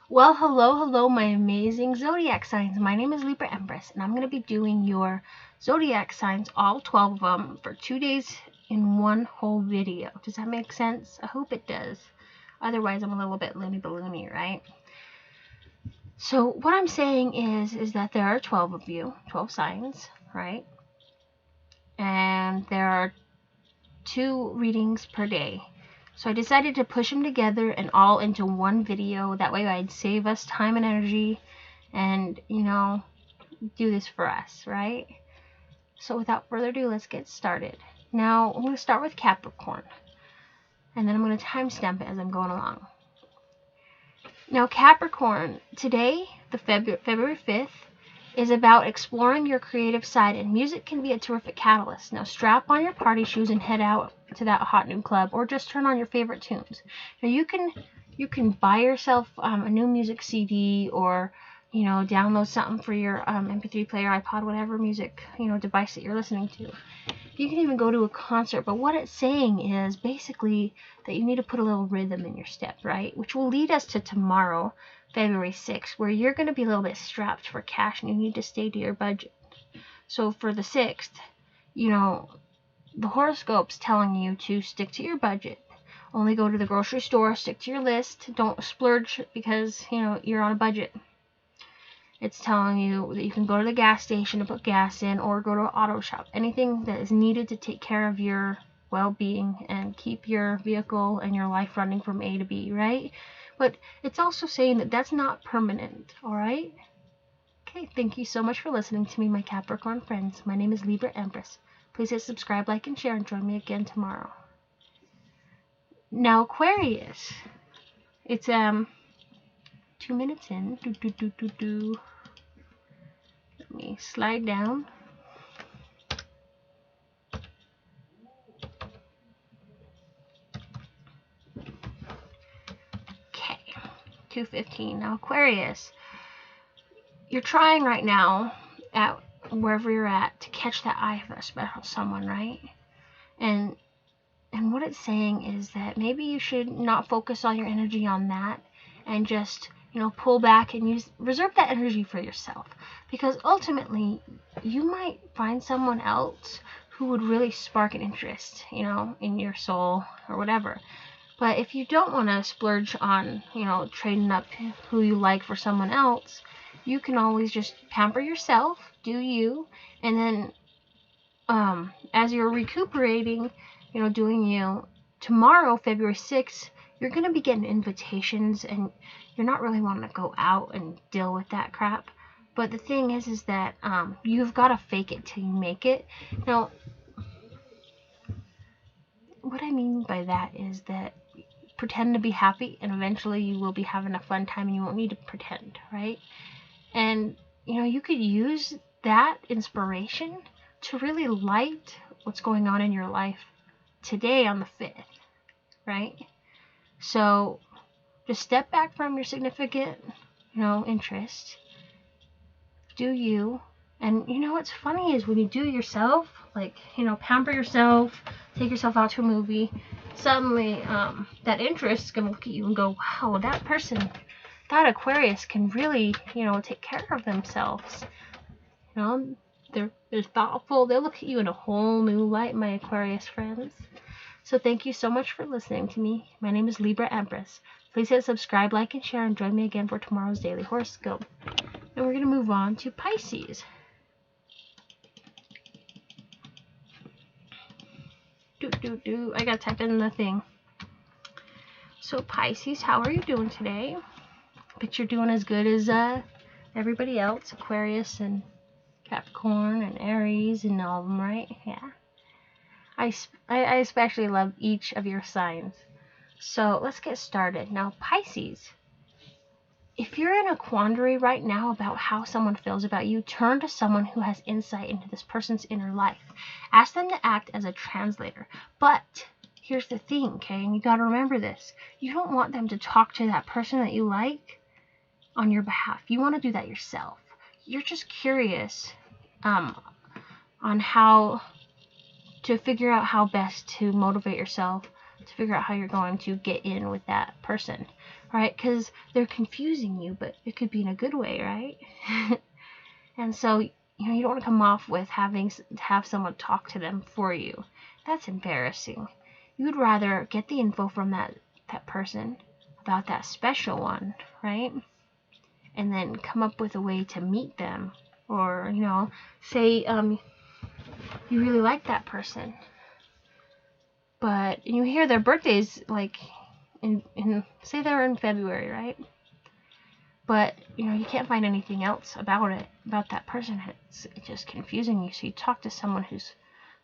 Well, hello, my amazing Zodiac signs. My name is Libra Empress, and I'm going to be doing your Zodiac signs, all 12 of them, for 2 days in one whole video. Does that make sense? I hope it does. Otherwise, I'm a little bit loony-balloony, right? So what I'm saying is that there are 12 of you, 12 signs, right? And there are 2 readings per day. So I decided to push them together and all into one video. That way I'd save us time and energy and, do this for us, right? So without further ado, let's get started. Now, I'm going to start with Capricorn. And then I'm going to timestamp it as I'm going along. Now, Capricorn, today, the February 5th, is about exploring your creative side, and music can be a terrific catalyst. Now strap on your party shoes and head out to that hot new club, or just turn on your favorite tunes. Now you can buy yourself a new music CD, or download something for your MP3 player, iPod, whatever music device that you're listening to. You can even go to a concert, but what it's saying is basically that you need to put a little rhythm in your step, right? Which will lead us to tomorrow, February 6th, where you're going to be a little bit strapped for cash and you need to stay to your budget. So for the 6th, the horoscope's telling you to stick to your budget. Only go to the grocery store, stick to your list, don't splurge because, you're on a budget. It's telling you that you can go to the gas station to put gas in, or go to an auto shop. Anything that is needed to take care of your well-being and keep your vehicle and your life running from A to B, right? But it's also saying that that's not permanent, alright? Okay, thank you so much for listening to me, my Capricorn friends. My name is Libra Empress. Please hit subscribe, like, and share, and join me again tomorrow. Now, Aquarius. It's, 2 minutes in. Let me slide down. Okay, 2:15. Now, Aquarius, you're trying right now at wherever you're at to catch that eye of a special someone, right? And what it's saying is that maybe you should not focus all your energy on that and just pull back and reserve that energy for yourself, because ultimately you might find someone else who would really spark an interest in your soul or whatever. But if you don't want to splurge on trading up who you like for someone else, you can always just pamper yourself, do you, and then as you're recuperating, doing you, tomorrow, February 6th, you're going to be getting invitations, and you're not really wanting to go out and deal with that crap. But the thing is that you've got to fake it till you make it. Now, what I mean by that is that pretend to be happy, and eventually you will be having a fun time, and you won't need to pretend, right? And, you could use that inspiration to really light what's going on in your life today on the 5th, right? So just step back from your significant, interest. Do you. And what's funny is when you do yourself, like, pamper yourself, take yourself out to a movie, suddenly that interest is going to look at you and go, wow, that person, that Aquarius can really, take care of themselves. They're thoughtful. They'll look at you in a whole new light, my Aquarius friends. So thank you so much for listening to me. My name is Libra Empress. Please hit subscribe, like, and share, and join me again for tomorrow's daily horoscope. And we're going to move on to Pisces. I got to type in the thing. So Pisces, how are you doing today? Bet you're doing as good as everybody else. Aquarius and Capricorn and Aries and all of them, right? Yeah. I especially love each of your signs. So let's get started. Now, Pisces, if you're in a quandary right now about how someone feels about you, turn to someone who has insight into this person's inner life. Ask them to act as a translator. But here's the thing, okay? And you got to remember this. You don't want them to talk to that person that you like on your behalf. You want to do that yourself. You're just curious on how to figure out how best to motivate yourself to figure out how you're going to get in with that person, right? Because they're confusing you, but it could be in a good way, right? And so, you know, you don't want to come off with having to have someone talk to them for you. That's embarrassing. You'd rather get the info from that person about that special one, right? And then come up with a way to meet them. Or, you know, say you really like that person, but you hear their birthdays like in say they're in February, right? But you know, you can't find anything else about that person. It's just confusing you. So you talk to someone who's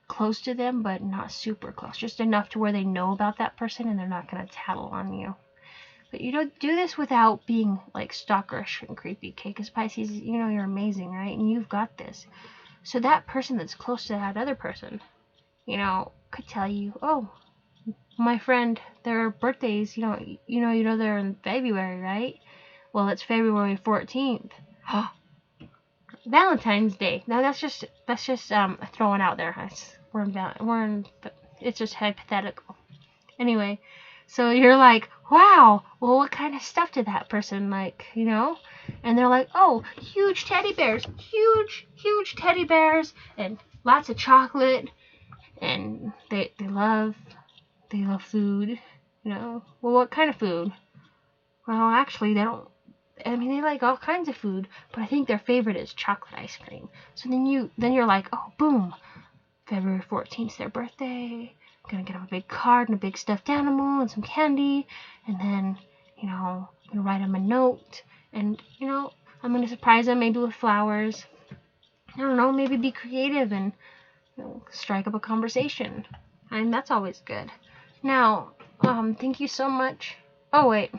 close to them, but not super close, just enough to where they know about that person and they're not going to tattle on you. But you don't do this without being like stalkerish and creepy, okay? Because Pisces, you know, you're amazing, right? And you've got this. So that person that's close to that other person, you know, could tell you, oh, my friend, their birthdays, you know they're in February, right? Well, it's February 14th. Valentine's Day. Now that's just throwing out there. It's just hypothetical. Anyway, so you're like, wow, well, what kind of stuff did that person like, you know? And they're like, oh, huge teddy bears, huge teddy bears, and lots of chocolate, and they love food, you know. Well, what kind of food? Well, actually, they don't. I mean, they like all kinds of food, but I think their favorite is chocolate ice cream. So then you're like, oh, boom, February 14th is their birthday. I'm gonna get them a big card and a big stuffed animal and some candy, and then, you know, I'm gonna write them a note, and, you know, I'm gonna surprise them maybe with flowers. I don't know, maybe be creative and, you know, strike up a conversation. I mean, that's always good. Now, thank you so much. Oh, wait.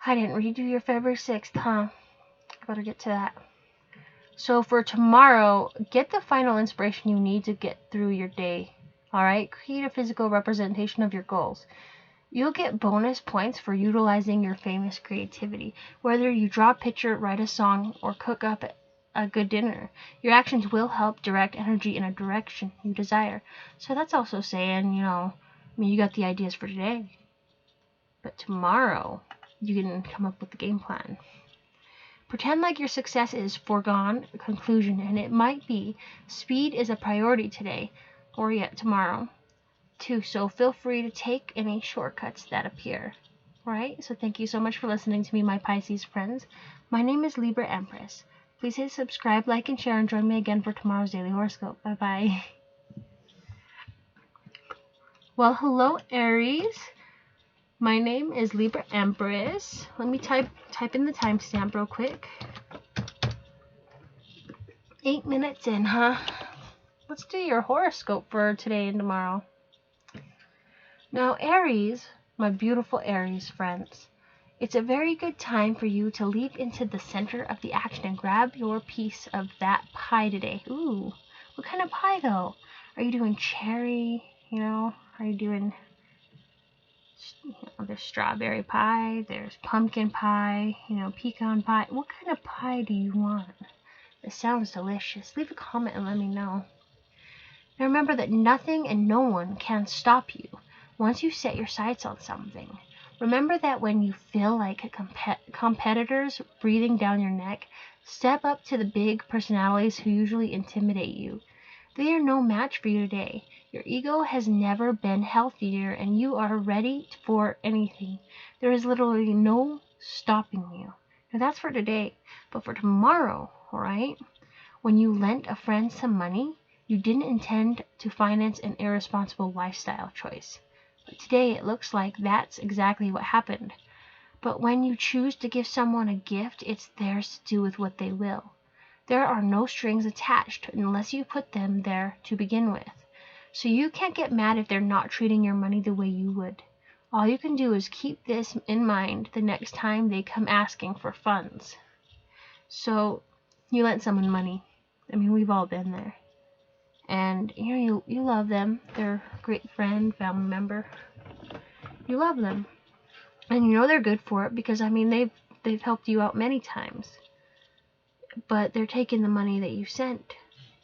I didn't redo your February 6th, huh? I better get to that. So for tomorrow, get the final inspiration you need to get through your day. Alright? Create a physical representation of your goals. You'll get bonus points for utilizing your famous creativity. Whether you draw a picture, write a song, or cook up a good dinner, your actions will help direct energy in a direction you desire. So that's also saying, you know, I mean, you got the ideas for today, but tomorrow you can come up with the game plan. Pretend like your success is foregone conclusion, and it might be. Speed is a priority today, or yet tomorrow, too. So feel free to take any shortcuts that appear. Right? So thank you so much for listening to me, my Pisces friends. My name is Libra Empress. Please hit subscribe, like, and share, and join me again for tomorrow's daily horoscope. Bye-bye. Well, hello, Aries. My name is Libra Empress. Let me type in the timestamp real quick. 8 minutes in, huh? Let's do your horoscope for today and tomorrow. Now, Aries, my beautiful Aries friends, it's a very good time for you to leap into the center of the action and grab your piece of that pie today. Ooh, what kind of pie though? Are you doing cherry? You know, are you doing... You know, there's strawberry pie, there's pumpkin pie, you know, pecan pie. What kind of pie do you want? It sounds delicious. Leave a comment and let me know. Now remember that nothing and no one can stop you once you set your sights on something. Remember that when you feel like competitors breathing down your neck, step up to the big personalities who usually intimidate you. They are no match for you today. Your ego has never been healthier, and you are ready for anything. There is literally no stopping you. Now that's for today, but for tomorrow, alright? When you lent a friend some money, you didn't intend to finance an irresponsible lifestyle choice. But today it looks like that's exactly what happened. But when you choose to give someone a gift, it's theirs to do with what they will. There are no strings attached unless you put them there to begin with. So you can't get mad if they're not treating your money the way you would. All you can do is keep this in mind the next time they come asking for funds. So you lent someone money. I mean, we've all been there. And you love them. They're a great friend, family member. You love them. And you know they're good for it because, I mean, they've helped you out many times. But they're taking the money that you sent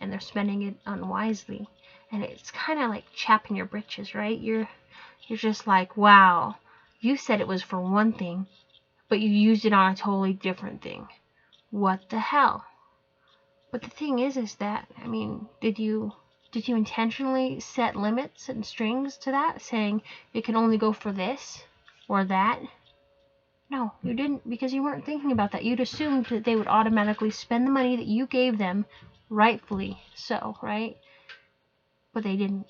and they're spending it unwisely. and it's kind of like chapping your britches, right? You're just like, wow, you said it was for one thing, but you used it on a totally different thing. What the hell? But the thing is that, I mean, did you intentionally set limits and strings to that, saying it can only go for this or that? No, you didn't, because you weren't thinking about that. You'd assumed that they would automatically spend the money that you gave them, rightfully so, right? But they didn't.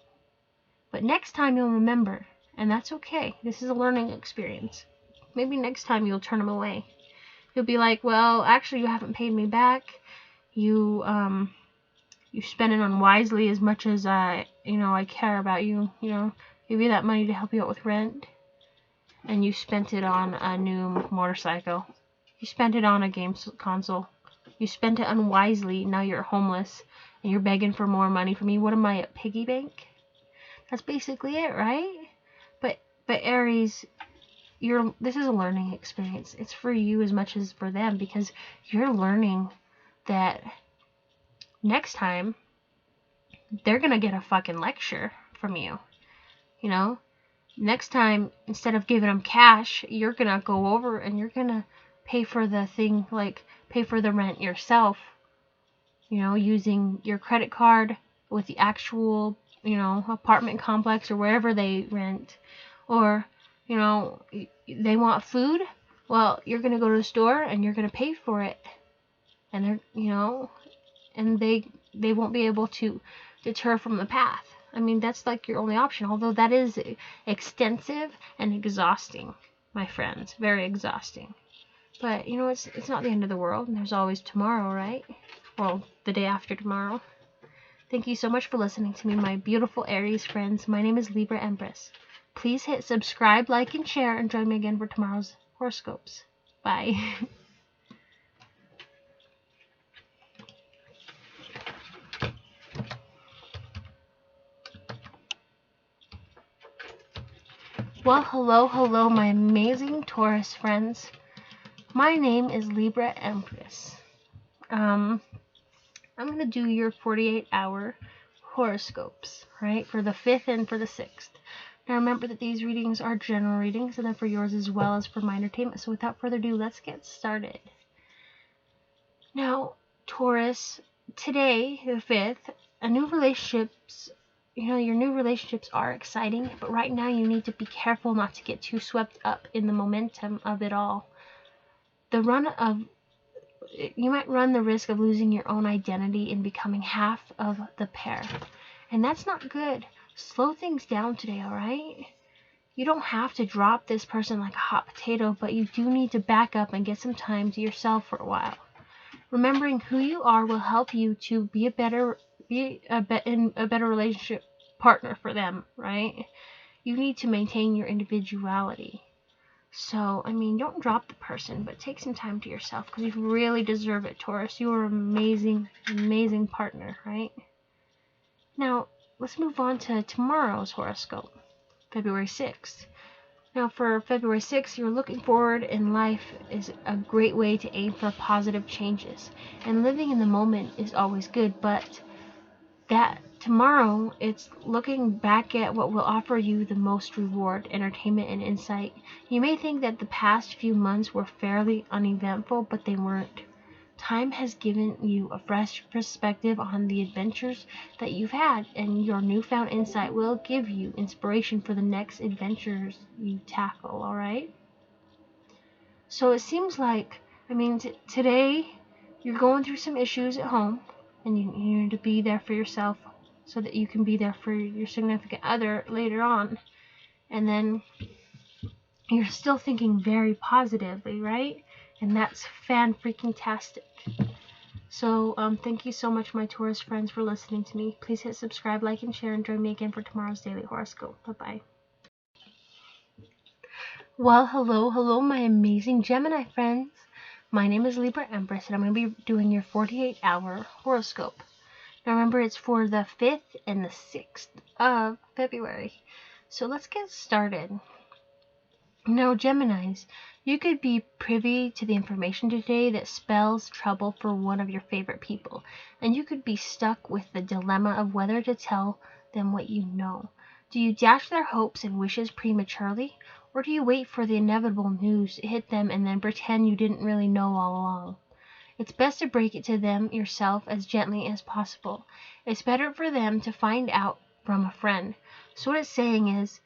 But next time you'll remember, and that's okay. This is a learning experience. Maybe next time you'll turn them away. You'll be like, well, actually you haven't paid me back. You spend it unwisely as much as I care about you. Give you that money to help you out with rent, and you spent it on a new motorcycle. You spent it on a game console. You spent it unwisely. Now you're homeless and you're begging for more money from me. What am I, a piggy bank? That's basically it, right? But Aries, this is a learning experience. It's for you as much as for them, because you're learning that next time they're gonna get a fucking lecture from you. Next time, instead of giving them cash, you're gonna go over and you're gonna pay for the thing, like pay for the rent yourself, using your credit card with the actual apartment complex or wherever they rent. Or they want food, well, you're gonna go to the store and you're gonna pay for it, and they're and they won't be able to deter from the path. I mean, that's like your only option, although that is extensive and exhausting, my friends, very exhausting. But it's not the end of the world, and there's always tomorrow, right? Well, the day after tomorrow. Thank you so much for listening to me, my beautiful Aries friends. My name is Libra Empress. Please hit subscribe, like, and share, and join me again for tomorrow's horoscopes. Bye. Well, hello, my amazing Taurus friends. My name is Libra Empress. I'm going to do your 48-hour horoscopes, right, for the 5th and for the 6th. Now remember that these readings are general readings, and they're for yours as well as for my entertainment. So without further ado, let's get started. Now, Taurus, today, the 5th, your new relationships are exciting, but right now you need to be careful not to get too swept up in the momentum of it all. You might run the risk of losing your own identity and becoming half of the pair. And that's not good. Slow things down today, alright? You don't have to drop this person like a hot potato, but you do need to back up and get some time to yourself for a while. Remembering who you are will help you to be a better relationship partner for them, right? You need to maintain your individuality. So, I mean, don't drop the person, but take some time to yourself, because you really deserve it, Taurus. You are an amazing, amazing partner, right? Now, let's move on to tomorrow's horoscope, February 6th. Now, for February 6th, you're looking forward in life is a great way to aim for positive changes. And living in the moment is always good, but that tomorrow, it's looking back at what will offer you the most reward, entertainment, and insight. You may think that the past few months were fairly uneventful, but they weren't. Time has given you a fresh perspective on the adventures that you've had, and your newfound insight will give you inspiration for the next adventures you tackle, alright? So it seems like, today you're going through some issues at home, and you need to be there for yourself so that you can be there for your significant other later on. And then you're still thinking very positively, right? And that's fan-freaking-tastic. So, thank you so much, my Taurus friends, for listening to me. Please hit subscribe, like, and share, and join me again for tomorrow's daily horoscope. Bye-bye. Well, hello, my amazing Gemini friends. My name is Libra Empress, and I'm going to be doing your 48-hour horoscope. Now remember, it's for the 5th and the 6th of February. So let's get started. Now, Geminis, you could be privy to the information today that spells trouble for one of your favorite people, and you could be stuck with the dilemma of whether to tell them what you know? Do you dash their hopes and wishes prematurely? Or do you wait for the inevitable news to hit them and then pretend you didn't really know all along? It's best to break it to them yourself as gently as possible. It's better for them to find out from a friend. So what it's saying is,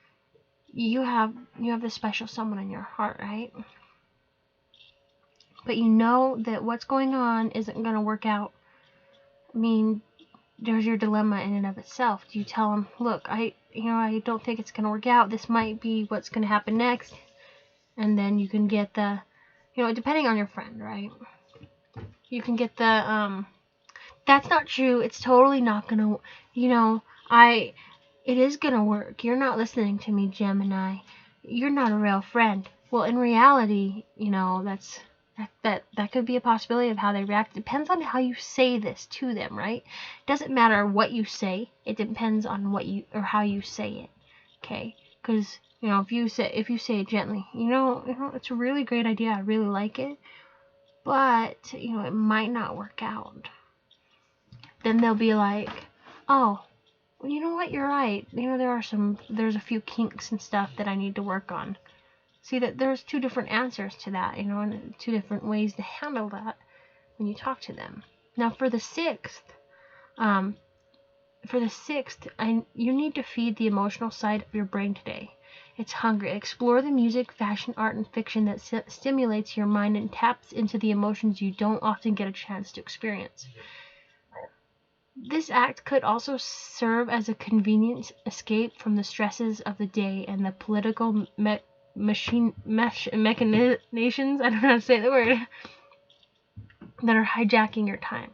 you have this special someone in your heart, right? But you know that what's going on isn't going to work out. I mean, there's your dilemma in and of itself. Do you tell them, look, I don't think it's going to work out. This might be what's going to happen next. And then you can get the, depending on your friend, right? You can get the, that's not true. It's totally not going to, it is going to work. You're not listening to me, Gemini. You're not a real friend. Well, in reality, that could be a possibility of how they react. It depends on how you say this to them, right? It doesn't matter what you say. It depends on how you say it. Okay? Because, if you say it gently, it's a really great idea. I really like it. But, it might not work out. Then they'll be like, oh, well, you know what? You're right. There's a few kinks and stuff that I need to work on. See, that there's two different answers to that, and two different ways to handle that when you talk to them. Now, for the sixth, you need to feed the emotional side of your brain today. It's hungry. Explore the music, fashion, art, and fiction that stimulates your mind and taps into the emotions you don't often get a chance to experience. This act could also serve as a convenient escape from the stresses of the day and the political machinations, I don't know how to say the word, that are hijacking your time.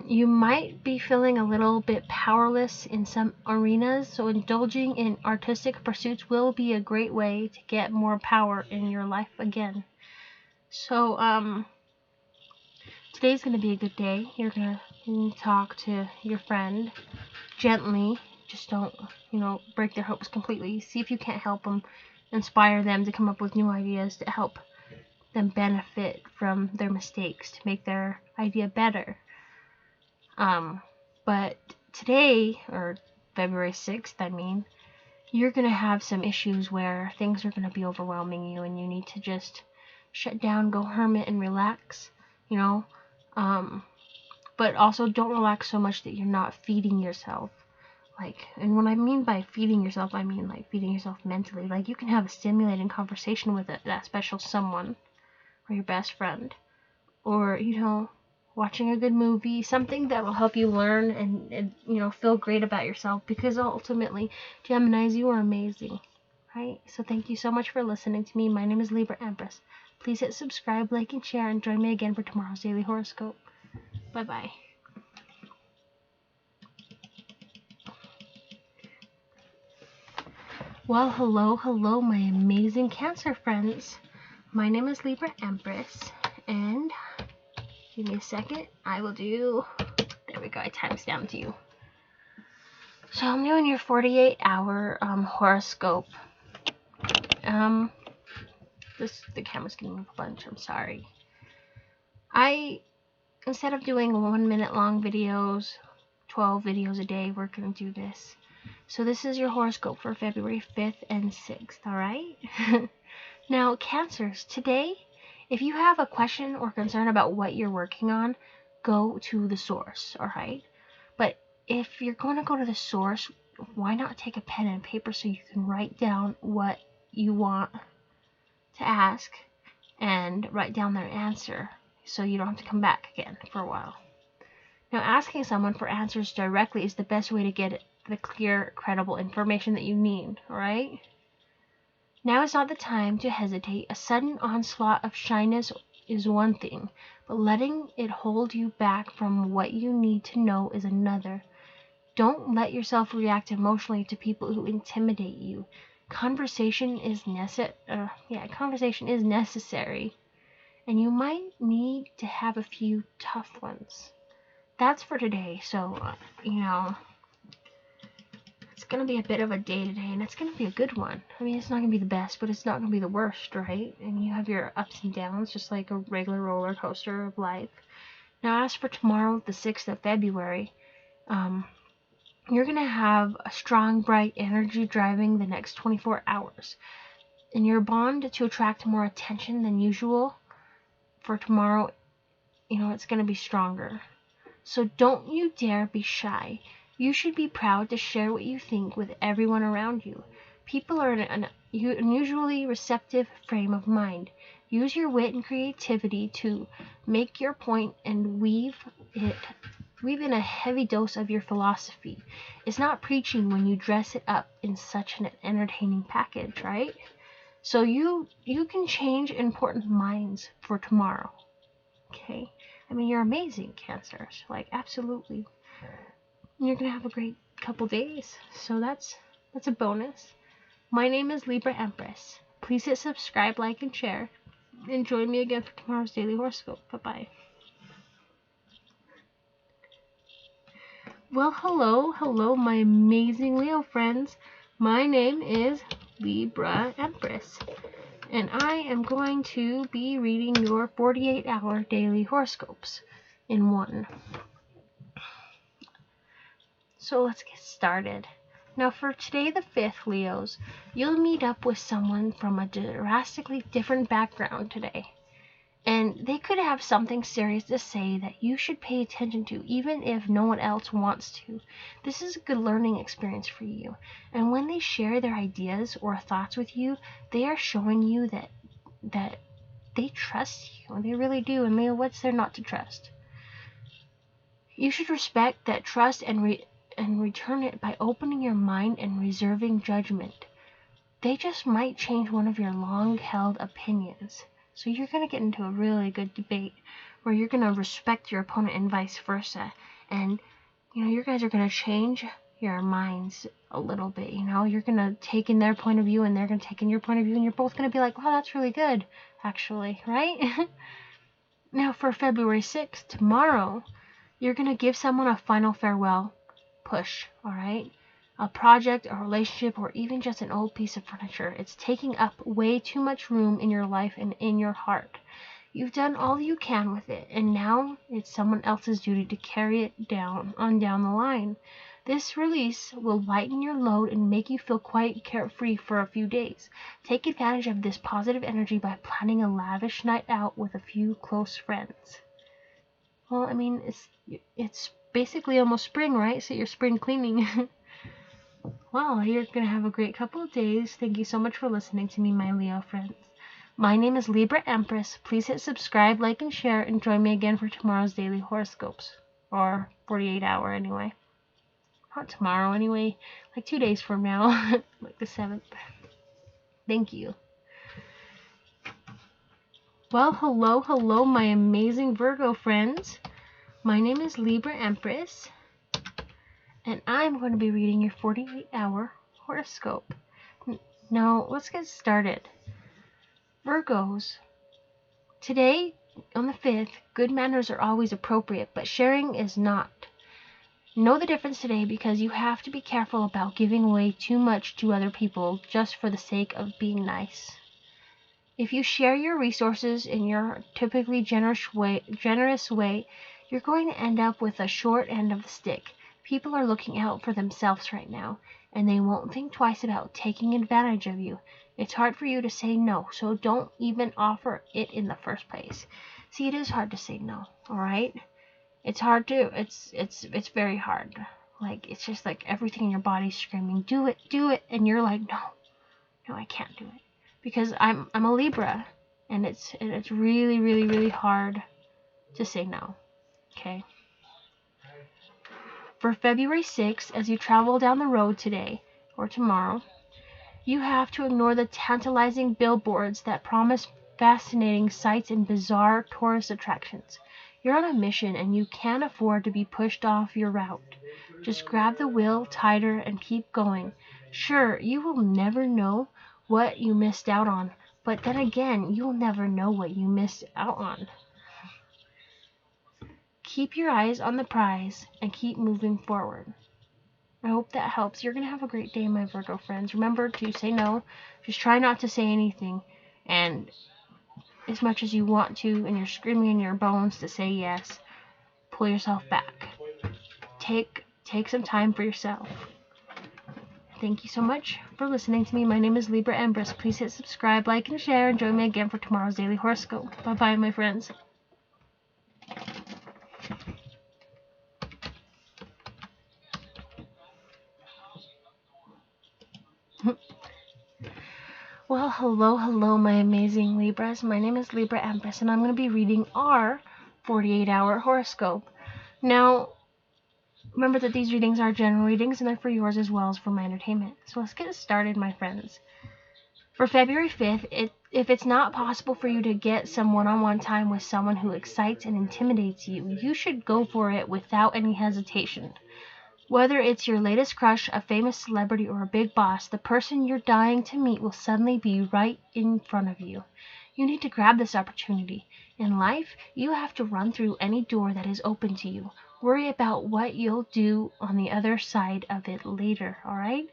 You might be feeling a little bit powerless in some arenas, so indulging in artistic pursuits will be a great way to get more power in your life again. So, today's going to be a good day. You're going to talk to your friend gently. Just don't, break their hopes completely. See if you can't help them, inspire them to come up with new ideas to help them benefit from their mistakes, to make their idea better. But today, or February 6th, you're going to have some issues where things are going to be overwhelming you and you need to just shut down, go hermit and relax, but also don't relax so much that you're not feeding yourself. And what I mean by feeding yourself, I mean feeding yourself mentally. You can have a stimulating conversation with that special someone, or your best friend, or, watching a good movie, something that will help you learn and feel great about yourself, because ultimately, Geminis, you are amazing, right? So thank you so much for listening to me. My name is Libra Empress. Please hit subscribe, like, and share, and join me again for tomorrow's daily horoscope. Bye-bye. Well, hello, my amazing Cancer friends. My name is Libra Empress, and give me a second. I will do, there we go, I timestamped to you. So I'm doing your 48-hour horoscope. The camera's gonna move a bunch, I'm sorry. Instead of doing 1 minute long videos, 12 videos a day, we're gonna do this. So this is your horoscope for February 5th and 6th, alright? Now, Cancers, today, if you have a question or concern about what you're working on, go to the source, alright? But if you're going to go to the source, why not take a pen and paper so you can write down what you want to ask and write down their answer so you don't have to come back again for a while. Now, asking someone for answers directly is the best way to get the clear, credible information that you need, alright? Now is not the time to hesitate. A sudden onslaught of shyness is one thing, but letting it hold you back from what you need to know is another. Don't let yourself react emotionally to people who intimidate you. Conversation is necessary, and you might need to have a few tough ones. That's for today, so, it's going to be a bit of a day today, and it's going to be a good one. It's not going to be the best, but it's not going to be the worst, right? And you have your ups and downs, just like a regular roller coaster of life. Now, as for tomorrow, the 6th of February, You're going to have a strong, bright energy driving the next 24 hours. And your bond to attract more attention than usual for tomorrow, it's going to be stronger. So don't you dare be shy. You should be proud to share what you think with everyone around you. People are in an unusually receptive frame of mind. Use your wit and creativity to make your point and weave in a heavy dose of your philosophy. It's not preaching when you dress it up in such an entertaining package, right? So you can change important minds for tomorrow. Okay? I mean, you're amazing, Cancers. Like, absolutely. You're going to have a great couple days. So that's a bonus. My name is Libra Empress. Please hit subscribe, like, and share. And join me again for tomorrow's daily horoscope. Bye-bye. Well, hello, my amazing Leo friends. My name is Libra Empress. And I am going to be reading your 48-hour daily horoscopes in one. So let's get started. Now for today, the 5th, Leos, you'll meet up with someone from a drastically different background today. And they could have something serious to say that you should pay attention to, even if no one else wants to. This is a good learning experience for you. And when they share their ideas or thoughts with you, they are showing you that they trust you. They really do. And Leo, what's there not to trust? You should respect that trust and return it by opening your mind and reserving judgment. They just might change one of your long-held opinions. So you're going to get into a really good debate where you're going to respect your opponent and vice versa. And, you guys are going to change your minds a little bit, You're going to take in their point of view and they're going to take in your point of view. And you're both going to be like, wow, that's really good, actually, right? Now for February 6th, tomorrow, you're going to give someone a final farewell push, all right? A project, a relationship, or even just an old piece of furniture. It's taking up way too much room in your life and in your heart. You've done all you can with it, and now it's someone else's duty to carry it down the line. This release will lighten your load and make you feel quite carefree for a few days. Take advantage of this positive energy by planning a lavish night out with a few close friends. Well, I mean, it's basically almost spring, right? So you're spring cleaning. Well, you're going to have a great couple of days. Thank you so much for listening to me, my Leo friends. My name is Libra Empress. Please hit subscribe, like, and share, and join me again for tomorrow's daily horoscopes. Or 48-hour anyway. Not tomorrow anyway. Like 2 days from now. Like the 7th. Thank you. Well, hello, my amazing Virgo friends. My name is Libra Empress. And I'm going to be reading your 48-hour horoscope. Now, let's get started. Virgos, today, on the 5th, good manners are always appropriate, but sharing is not. Know the difference today because you have to be careful about giving away too much to other people just for the sake of being nice. If you share your resources in your typically generous way, you're going to end up with a short end of the stick. People are looking out for themselves right now, and they won't think twice about taking advantage of you. It's hard for you to say no, so don't even offer it in the first place. See, it is hard to say no, alright? It's hard to, it's very hard. Like, it's just like everything in your body's screaming, do it, and you're like, no, I can't do it. Because I'm a Libra, and it's really, really, really hard to say no, okay? For February 6th, as you travel down the road today, or tomorrow, you have to ignore the tantalizing billboards that promise fascinating sights and bizarre tourist attractions. You're on a mission and you can't afford to be pushed off your route. Just grab the wheel tighter and keep going. Sure, you will never know what you missed out on, but then again, you'll never know what you missed out on. Keep your eyes on the prize and keep moving forward. I hope that helps. You're going to have a great day, my Virgo friends. Remember to say no. Just try not to say anything. And as much as you want to, and you're screaming in your bones to say yes, pull yourself back. Take take some time for yourself. Thank you so much for listening to me. My name is Libra Empress. Please hit subscribe, like, and share, and join me again for tomorrow's daily horoscope. Bye-bye, my friends. Well, hello, my amazing Libras. My name is Libra Empress, and I'm going to be reading our 48-hour horoscope. Now, remember that these readings are general readings, and they're for yours as well as for my entertainment. So let's get started, my friends. For February 5th, if it's not possible for you to get some one-on-one time with someone who excites and intimidates you, you should go for it without any hesitation. Whether it's your latest crush, a famous celebrity, or a big boss, the person you're dying to meet will suddenly be right in front of you. You need to grab this opportunity. In life, you have to run through any door that is open to you. Worry about what you'll do on the other side of it later, alright?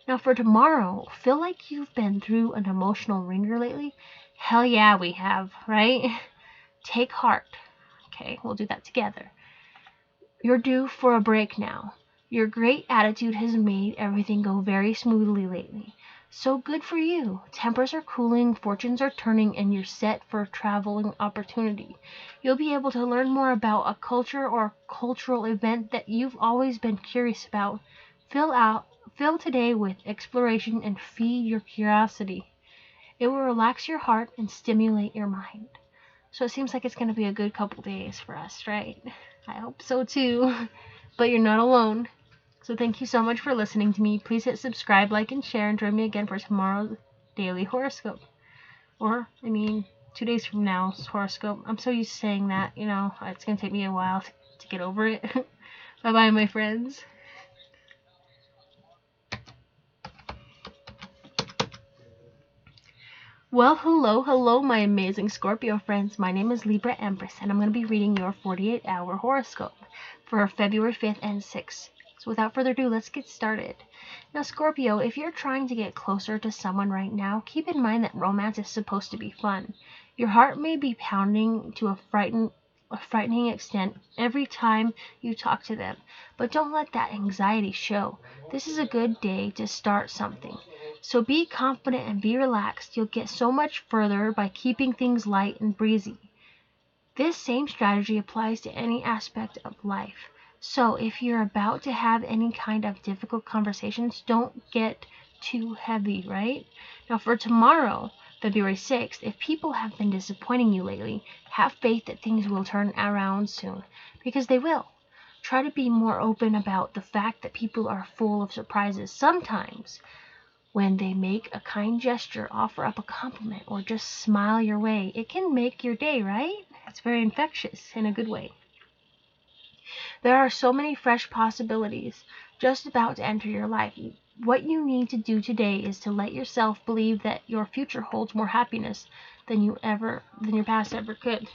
Now for tomorrow, feel like you've been through an emotional ringer lately? Hell yeah, we have, right? Take heart. Okay, we'll do that together. You're due for a break now. Your great attitude has made everything go very smoothly lately. So good for you. Tempers are cooling, fortunes are turning, and you're set for a traveling opportunity. You'll be able to learn more about a culture or cultural event that you've always been curious about. Fill today with exploration and feed your curiosity. It will relax your heart and stimulate your mind. So it seems like it's going to be a good couple days for us, right? I hope so too. But you're not alone. So thank you so much for listening to me. Please hit subscribe, like, and share, and join me again for tomorrow's daily horoscope. Or, 2 days from now's horoscope. I'm so used to saying that, it's going to take me a while to get over it. Bye-bye, my friends. Well, hello, my amazing Scorpio friends. My name is Libra Empress, and I'm going to be reading your 48-hour horoscope for February 5th and 6th. So without further ado, let's get started. Now, Scorpio, if you're trying to get closer to someone right now, keep in mind that romance is supposed to be fun. Your heart may be pounding to a frightening extent every time you talk to them, but don't let that anxiety show. This is a good day to start something. So be confident and be relaxed. You'll get so much further by keeping things light and breezy. This same strategy applies to any aspect of life. So if you're about to have any kind of difficult conversations, don't get too heavy, right? Now for tomorrow, February 6th, if people have been disappointing you lately, have faith that things will turn around soon, because they will. Try to be more open about the fact that people are full of surprises. Sometimes, when they make a kind gesture, offer up a compliment, or just smile your way, it can make your day, right? It's very infectious in a good way. There are so many fresh possibilities just about to enter your life. What you need to do today is to let yourself believe that your future holds more happiness than your past ever could.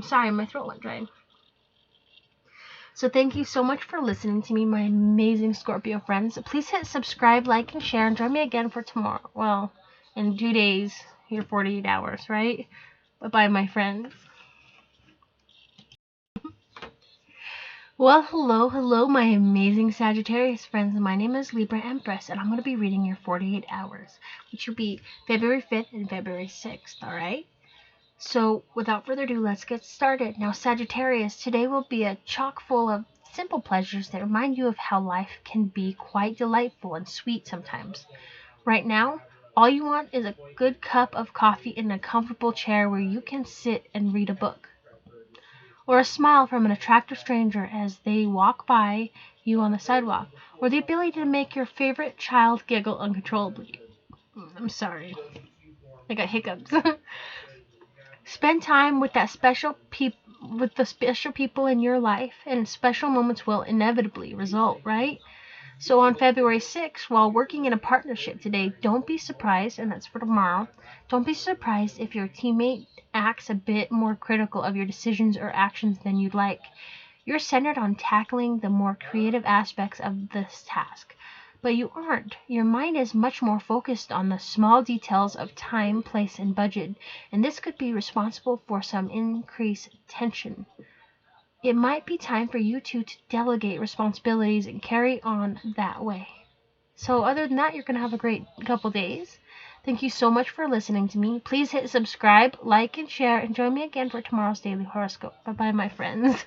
Sorry, my throat went dry. So thank you so much for listening to me, my amazing Scorpio friends. Please hit subscribe, like, and share, and join me again for tomorrow. Well, in 2 days, your 48 hours, right? Bye-bye, my friends. Well, hello, my amazing Sagittarius friends. My name is Libra Empress, and I'm going to be reading your 48 hours, which will be February 5th and February 6th, alright? So, without further ado, let's get started. Now, Sagittarius, today will be a chock full of simple pleasures that remind you of how life can be quite delightful and sweet sometimes. Right now, all you want is a good cup of coffee in a comfortable chair where you can sit and read a book. Or a smile from an attractive stranger as they walk by you on the sidewalk, or the ability to make your favorite child giggle uncontrollably. I'm sorry, I got hiccups. Spend time with the special people in your life, and special moments will inevitably result, right? So on February 6th, while working in a partnership today, don't be surprised, and that's for tomorrow, don't be surprised if your teammate acts a bit more critical of your decisions or actions than you'd like. You're centered on tackling the more creative aspects of this task, but you aren't. Your mind is much more focused on the small details of time, place, and budget, and this could be responsible for some increased tension. it might be time for you two to delegate responsibilities and carry on that way. So other than that, you're going to have a great couple days. Thank you so much for listening to me. Please hit subscribe, like, and share, and join me again for tomorrow's daily horoscope. Bye-bye, my friends.